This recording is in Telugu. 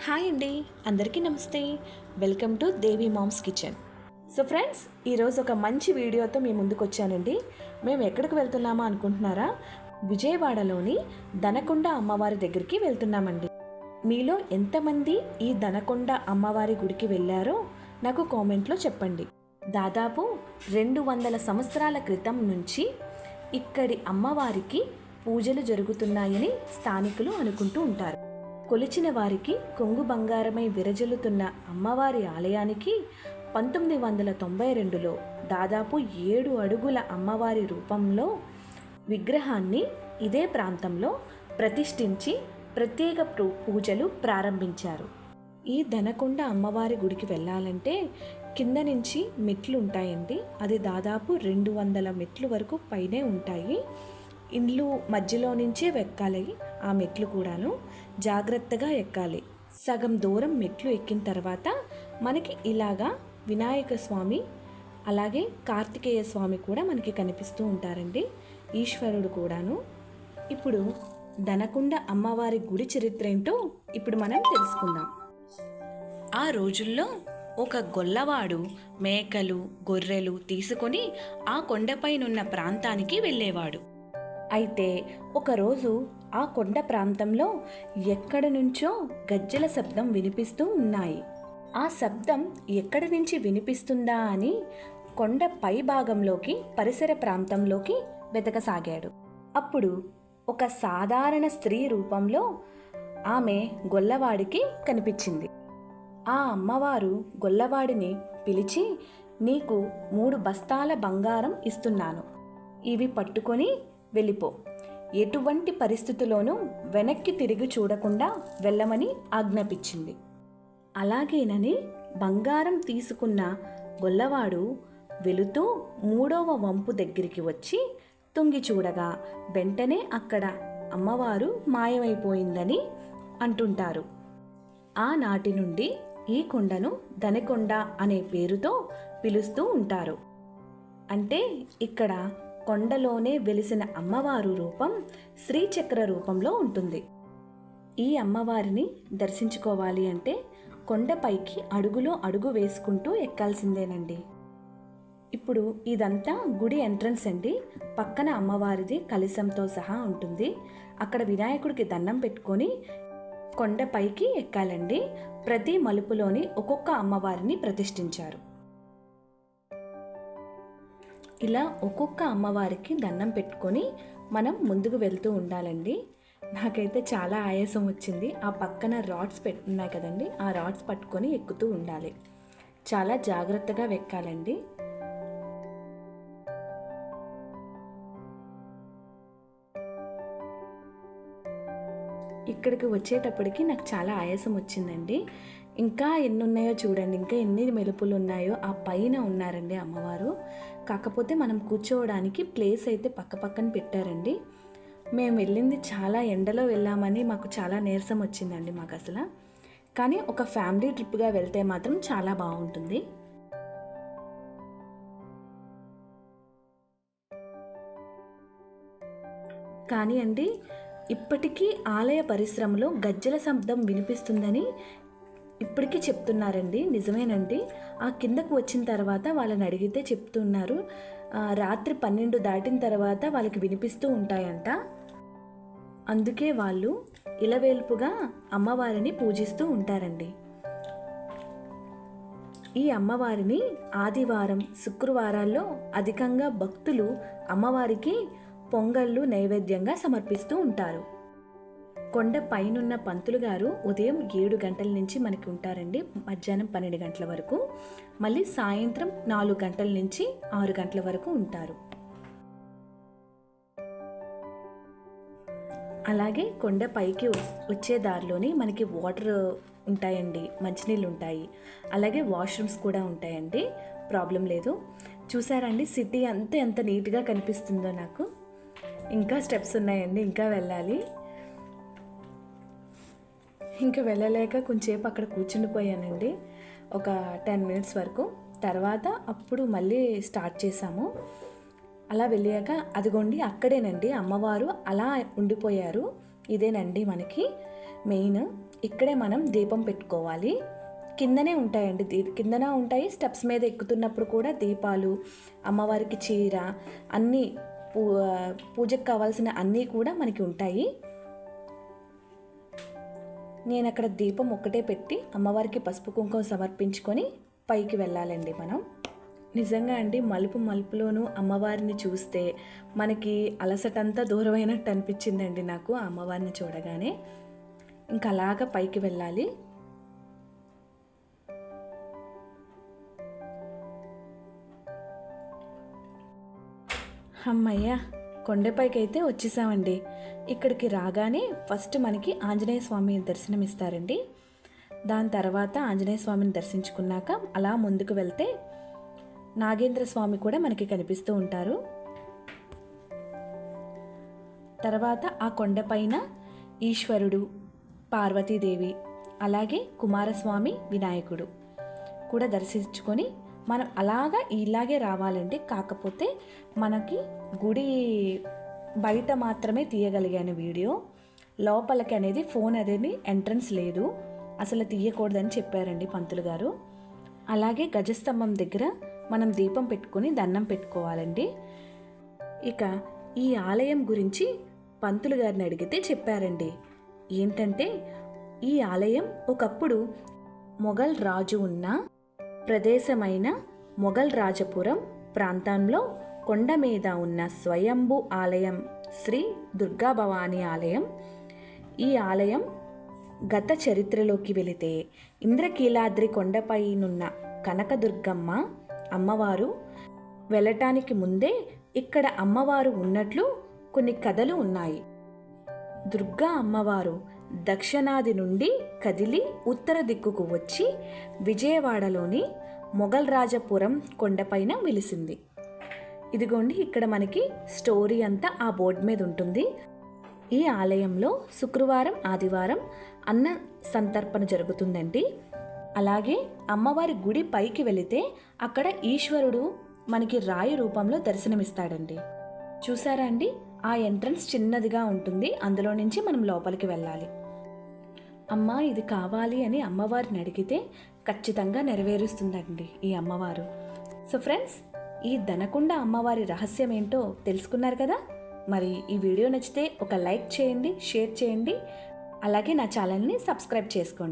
హాయ్ అండి, అందరికీ నమస్తే. Welcome to Devi mom's kitchen. So friends, ఈరోజు ఒక మంచి వీడియోతో మీ ముందుకు వచ్చానండి. మేము ఎక్కడికి వెళ్తున్నామా అనుకుంటున్నారా? విజయవాడలోని దనకొండ అమ్మవారి దగ్గరికి వెళ్తున్నామండి. మీలో ఎంతమంది ఈ దనకొండ అమ్మవారి గుడికి వెళ్ళారో నాకు కామెంట్లో చెప్పండి. దాదాపు 200 సంవత్సరాల క్రితం నుంచి ఇక్కడి అమ్మవారికి పూజలు జరుగుతున్నాయని స్థానికులు అనుకుంటూ ఉంటారు. కొలిచిన వారికి కొంగు బంగారమై విరజల్లుతున్న అమ్మవారి ఆలయానికి 1992లో దాదాపు 7 అడుగుల అమ్మవారి రూపంలో విగ్రహాన్ని ఇదే ప్రాంతంలో ప్రతిష్ఠించి ప్రత్యేక పూజలు ప్రారంభించారు. ఈ దనకొండ అమ్మవారి గుడికి వెళ్ళాలంటే కింద నుంచి మెట్లు ఉంటాయండి. అది దాదాపు 200 మెట్లు వరకు పైనే ఉంటాయి. ఇల్లు మధ్యలో నుంచే ఎక్కాలి. ఆ మెట్లు కూడాను జాగ్రత్తగా ఎక్కాలి. సగం దూరం మెట్లు ఎక్కిన తర్వాత మనకి ఇలాగా వినాయక స్వామి అలాగే కార్తికేయ స్వామి కూడా మనకి కనిపిస్తూ ఉంటారండి. ఈశ్వరుడు కూడాను. ఇప్పుడు దనకొండ అమ్మవారి గుడి చరిత్ర ఏంటో ఇప్పుడు మనం తెలుసుకుందాం. ఆ రోజుల్లో ఒక గొల్లవాడు మేకలు గొర్రెలు తీసుకొని ఆ కొండపైనున్న ప్రాంతానికి వెళ్ళేవాడు. అయితే ఒకరోజు ఆ కొండ ప్రాంతంలో ఎక్కడి నుంచో గజ్జెల శబ్దం వినిపిస్తూ ఉన్నాయి. ఆ శబ్దం ఎక్కడి నుంచి వినిపిస్తుందా అని కొండ పై భాగంలోకి పరిసర ప్రాంతంలోకి వెతకసాగాడు. అప్పుడు ఒక సాధారణ స్త్రీ రూపంలో ఆమె గొల్లవాడికి కనిపించింది. ఆ అమ్మవారు గొల్లవాడిని పిలిచి, నీకు 3 బస్తాల బంగారం ఇస్తున్నాను, ఇవి పట్టుకొని వెళ్ళిపో, ఎటువంటి పరిస్థితుల్లోనూ వెనక్కి తిరిగి చూడకుండా వెళ్ళమని ఆజ్ఞాపించింది. అలాగేనని బంగారం తీసుకున్న గొల్లవాడు వెళుతూ 3వ వంపు దగ్గరికి వచ్చి తొంగి చూడగా వెంటనే అక్కడ అమ్మవారు మాయమైపోయిందని అంటుంటారు. ఆనాటి నుండి ఈ కొండను దనకొండ అనే పేరుతో పిలుస్తూ ఉంటారు. అంటే ఇక్కడ కొండలోనే వెలిసిన అమ్మవారు రూపం శ్రీచక్ర రూపంలో ఉంటుంది. ఈ అమ్మవారిని దర్శించుకోవాలి అంటే కొండపైకి అడుగులో అడుగు వేసుకుంటూ ఎక్కాల్సిందేనండి. ఇప్పుడు ఇదంతా గుడి ఎంట్రన్స్ అండి. పక్కన అమ్మవారిది కలశంతో సహా ఉంటుంది. అక్కడ వినాయకుడికి దండం పెట్టుకొని కొండపైకి ఎక్కాలండి. ప్రతి మలుపులోని ఒక్కొక్క అమ్మవారిని ప్రతిష్ఠించారు. ఇలా ఒక్కొక్క అమ్మవారికి దండం పెట్టుకొని మనం ముందుకు వెళ్తూ ఉండాలండి. నాకైతే చాలా ఆయాసం వచ్చింది. ఆ పక్కన రాడ్స్ పెట్టున్నాయి కదండి, ఆ రాడ్స్ పట్టుకొని ఎక్కుతూ ఉండాలి. చాలా జాగ్రత్తగా ఎక్కాలండి. ఇక్కడికి వచ్చేటప్పటికి నాకు చాలా ఆయాసం వచ్చిందండి. ఇంకా ఎన్ని ఉన్నాయో చూడండి, ఇంకా ఎన్ని మెలుపులు ఉన్నాయో. ఆ పైన ఉన్నారండి అమ్మవారు. కాకపోతే మనం కూర్చోవడానికి ప్లేస్ అయితే పక్కన పెట్టారండి. మేము వెళ్ళింది చాలా ఎండలో వెళ్ళామని మాకు చాలా నీరసం వచ్చిందండి మాకు అసలు. కానీ ఒక ఫ్యామిలీ ట్రిప్గా వెళ్తే మాత్రం చాలా బాగుంటుంది. కానీ అండి, ఇప్పటికీ ఆలయ పరిశ్రమలో గజ్జెల శబ్దం వినిపిస్తుందని ఇప్పటికీ చెప్తున్నారండి. నిజమేనండి. ఆ కిందకు వచ్చిన తర్వాత వాళ్ళని అడిగితే చెప్తున్నారు, రాత్రి 12 దాటిన తర్వాత వాళ్ళకి వినిపిస్తూ ఉంటాయంట. అందుకే వాళ్ళు ఇలవేల్పుగా అమ్మవారిని పూజిస్తూ ఉంటారండి. ఈ అమ్మవారిని ఆదివారం శుక్రవారాల్లో అధికంగా భక్తులు అమ్మవారికి పొంగళ్ళు నైవేద్యంగా సమర్పిస్తూ ఉంటారు. కొండ పైనున్న పంతులు గారు ఉదయం 7 గంటల నుంచి మనకి ఉంటారండి, మధ్యాహ్నం 12 గంటల వరకు. మళ్ళీ సాయంత్రం 4 గంటల నుంచి 6 గంటల వరకు ఉంటారు. అలాగే కొండ పైకి వచ్చే దారిలోని మనకి వాటర్ ఉంటాయండి, మంచినీళ్ళు ఉంటాయి, అలాగే వాష్రూమ్స్ కూడా ఉంటాయండి. ప్రాబ్లం లేదు. చూసారండి సిటీ అంతా ఎంత నీట్గా కనిపిస్తుందో నాకు. ఇంకా స్టెప్స్ ఉన్నాయండి, ఇంకా వెళ్ళాలి. ఇంకా వెళ్ళలేక కొంచెంసేపు అక్కడ కూర్చుండిపోయానండి, ఒక 10 మినిట్స్ వరకు. తర్వాత అప్పుడు మళ్ళీ స్టార్ట్ చేసాము. అలా వెళ్ళాక అదిగోండి అక్కడేనండి అమ్మవారు అలా ఉండిపోయారు. ఇదేనండి మనకి మెయిన్ ఇక్కడే మనం దీపం పెట్టుకోవాలి. కిందనే ఉంటాయండి, కిందన ఉంటాయి. స్టెప్స్ మీద ఎక్కుతున్నప్పుడు కూడా దీపాలు, అమ్మవారికి చీర, అన్నీ పూజకు కావాల్సిన అన్నీ కూడా మనకి ఉంటాయి. నేను అక్కడ దీపం ఒక్కటే పెట్టి అమ్మవారికి పసుపు కుంకుమ సమర్పించుకొని పైకి వెళ్ళాలండి మనం. నిజంగా అండి, మలుపు మలుపులోనూ అమ్మవారిని చూస్తే మనకి అలసటంతా దూరమైనట్టు అనిపించిందండి నాకు ఆ అమ్మవారిని చూడగానే. ఇంకా అలాగా పైకి వెళ్ళాలి. అమ్మయ్య, కొండపైకి అయితే వచ్చేసామండి. ఇక్కడికి రాగానే ఫస్ట్ మనకి ఆంజనేయ స్వామి దర్శనం ఇస్తారండి. దాని తర్వాత ఆంజనేయ స్వామిని దర్శించుకున్నాక అలా ముందుకు వెళ్తే నాగేంద్ర స్వామి కూడా మనకి కనిపిస్తూ ఉంటారు. తర్వాత ఆ కొండపైన ఈశ్వరుడు, పార్వతీదేవి, అలాగే కుమారస్వామి, వినాయకుడు కూడా దర్శించుకొని మనం ఇలాగే రావాలండి. కాకపోతే మనకి గుడి బయట మాత్రమే తీయగలిగాను వీడియో. లోపలికి అనేది ఫోన్ అనేది ఎంట్రన్స్ లేదు, అసలు తీయకూడదని చెప్పారండి పంతులు గారు. అలాగే గజస్తంభం దగ్గర మనం దీపం పెట్టుకొని దండం పెట్టుకోవాలండి. ఇక ఈ ఆలయం గురించి పంతులు గారిని అడిగితే చెప్పారండి. ఏంటంటే ఈ ఆలయం ఒకప్పుడు మొఘల్ రాజు ఉన్న ప్రదేశమైన మొఘల్ రాజపురం ప్రాంతంలో కొండ మీద ఉన్న స్వయంభూ ఆలయం శ్రీ దుర్గా భవానీ ఆలయం. ఈ ఆలయం గత చరిత్రలోకి వెళితే ఇంద్రకీలాద్రి కొండపైనున్న కనకదుర్గమ్మ అమ్మవారు వెళ్ళటానికి ముందే ఇక్కడ అమ్మవారు ఉన్నట్లు కొన్ని కథలు ఉన్నాయి. దుర్గా అమ్మవారు దక్షిణాది నుండి కదిలి ఉత్తర దిక్కుకు వచ్చి విజయవాడలోని మొఘల్ రాజపురం కొండపైన వెలిసింది. ఇదిగోండి, ఇక్కడ మనకి స్టోరీ అంతా ఆ బోర్డు మీద ఉంటుంది. ఈ ఆలయంలో శుక్రవారం, ఆదివారం అన్న సంతర్పణ జరుగుతుందండి. అలాగే అమ్మవారి గుడి పైకి వెళితే అక్కడ ఈశ్వరుడు మనకి రాయి రూపంలో దర్శనమిస్తాడండి. చూసారా అండి, ఆ ఎంట్రన్స్ చిన్నదిగా ఉంటుంది, అందులో నుంచి మనం లోపలికి వెళ్ళాలి. అమ్మ ఇది కావాలి అని అమ్మవారిని అడిగితే ఖచ్చితంగా నెరవేరుస్తుందండి ఈ అమ్మవారు. సో ఫ్రెండ్స్, ఈ దనకొండ అమ్మవారి రహస్యం ఏంటో తెలుసుకున్నారు కదా. మరి ఈ వీడియో నచ్చితే ఒక లైక్ చేయండి, షేర్ చేయండి, అలాగే నా ఛానల్ని సబ్స్క్రైబ్ చేసుకోండి.